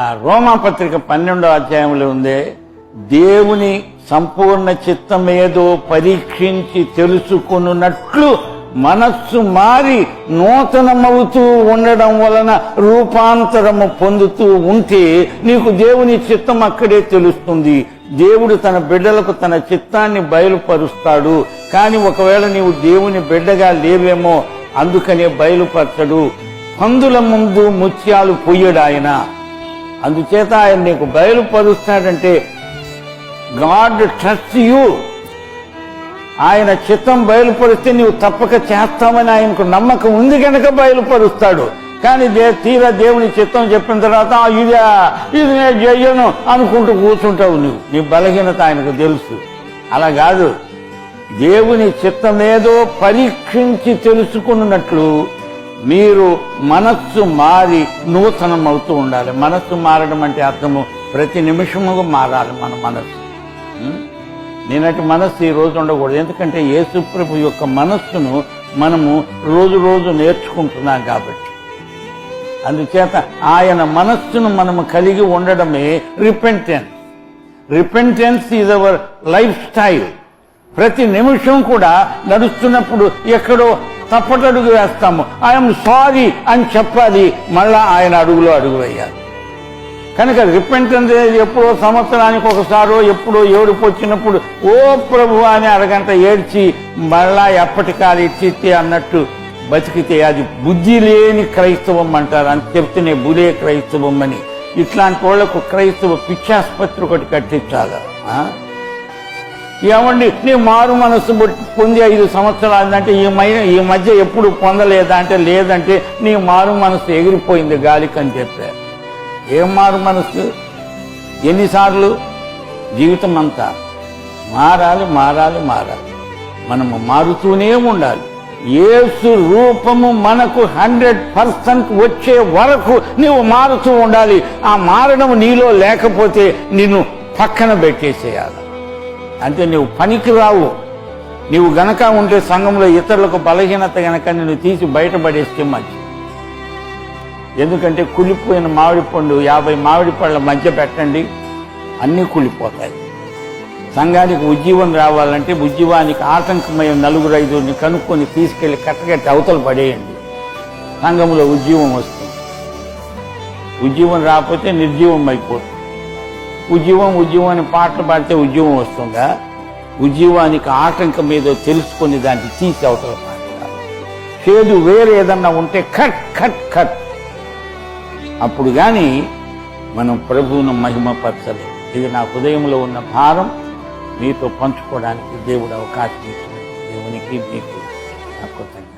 ఆ రోమాపత్రిక 12వ అధ్యాయంలో ఉందే, దేవుని సంపూర్ణ చిత్తమేదో పరీక్షించి తెలుసుకున్నట్లు మనస్సు మారి నూతనమవుతూ ఉండడం వలన రూపాంతరము పొందుతూ ఉంటే నీకు దేవుని చిత్తం అక్కడే తెలుస్తుంది. దేవుడు తన బిడ్డలకు తన చిత్తాన్ని బయలుపరుస్తాడు. కానీ ఒకవేళ నీవు దేవుని బిడ్డగా లేవేమో, అందుకనే బయలుపరచడు. పందుల ముందు ముత్యాలు పొయ్యడు ఆయన. అందుచేత ఆయన నీకు బయలుపరుస్తాడంటే గాడ్ ట్రస్ట్ యూ. ఆయన చిత్తం బయలుపరిస్తే నీవు తప్పక చేస్తామని ఆయనకు నమ్మకం ఉంది కనుక బయలుపరుస్తాడు. కానీ తీరా దేవుని చిత్తం చెప్పిన తర్వాత ఇది నేను చెయ్యను అనుకుంటూ కూర్చుంటావు. నీ బలహీనత ఆయనకు తెలుసు. అలా కాదు, దేవుని చిత్తమేదో పరీక్షించి తెలుసుకున్నట్లు మీరు మనస్సు మారి నూతనం అవుతూ ఉండాలి. మనస్సు మారడం అంటే అర్థము ప్రతి నిమిషము మారాలి మన మనస్సు. నేనటి మనస్సు ఈ రోజు ఉండకూడదు. ఎందుకంటే యేసుప్రభు యొక్క మనస్సును మనము రోజు రోజు నేర్చుకుంటున్నాం కాబట్టి. అందుచేత ఆయన మనస్సును మనము కలిగి ఉండడమే repentance. Repentance is our life style. ప్రతి నిమిషం కూడా నడుస్తున్నప్పుడు ఎక్కడో తప్పటడుగు వేస్తాము. ఐఎమ్ సారీ అని చెప్పాలి, మళ్ళా ఆయన అడుగులో అడుగు వేయాలి. కనుక రిపెంటెన్స్ ఎప్పుడో సంవత్సరానికి ఒకసారో ఎప్పుడో ఏడుపు వచ్చినప్పుడు ఓ ప్రభు అని అరగంట ఏడ్చి మళ్ళా ఎప్పటికాలు ఇచ్చితే అన్నట్టు బతికితే అది బుద్ధి లేని క్రైస్తవం అంటారు. అని చెప్తేనే బులే క్రైస్తవం అని. ఇట్లాంటి వాళ్లకు క్రైస్తవ పిచ్చాసుపత్రి ఒకటి కట్టించాలి. ఏమండి నీ మారు మనస్సు పొంది 5 సంవత్సరాలు అంటే ఈ మధ్య ఎప్పుడు పొందలేదా అంటే లేదంటే నీ మారు మనస్సు ఎగిరిపోయింది గాలికి అని చెప్పారు. ఏం మారు మనస్సు? ఎన్నిసార్లు? జీవితం అంతా మారాలి మారాలి మారాలి. మనము మారుతూనే ఉండాలి. యేసు రూపము మనకు 100% వచ్చే వరకు నీవు మారుతూ ఉండాలి. ఆ మారడం నీలో లేకపోతే నిన్ను పక్కన పెట్టేసేయాలి. అంటే నువ్వు పనికి రావు. నీవు గనక ఉంటే సంఘంలో ఇతరులకు బలహీనత గనక నిన్ను తీసి బయటపడేస్తే మంచి. ఎందుకంటే కులిపోయిన మామిడి పండు 50 మామిడి పళ్ళ మధ్య పెట్టండి, అన్నీ కులిపోతాయి. సంఘానికి ఉజ్జీవం రావాలంటే ఉజ్జీవానికి ఆటంకమైన 4-5 కనుక్కొని తీసుకెళ్లి కట్టగట్టి అవతల పడేయండి. సంఘంలో ఉజ్జీవం వస్తుంది. ఉజ్జీవం రాకపోతే నిర్జీవం అయిపోతుంది. ఉజ్జీవం అని పాటలు పాడితే ఉజ్జీవం వస్తుందా? ఉజ్జీవానికి ఆటంకం ఏదో తెలుసుకొని దాన్ని తీసి అవతల పాడాలి. చేదు వేరే ఏదన్నా ఉంటే కట్ కట్ కట్. అప్పుడు కానీ మనం ప్రభువును మహిమపరచలేదు. ఇది నా హృదయంలో ఉన్న భారం మీతో పంచుకోవడానికి దేవుడు అవకాశం ఇచ్చిన దేవునికి మీకు నా కృతజ్ఞత.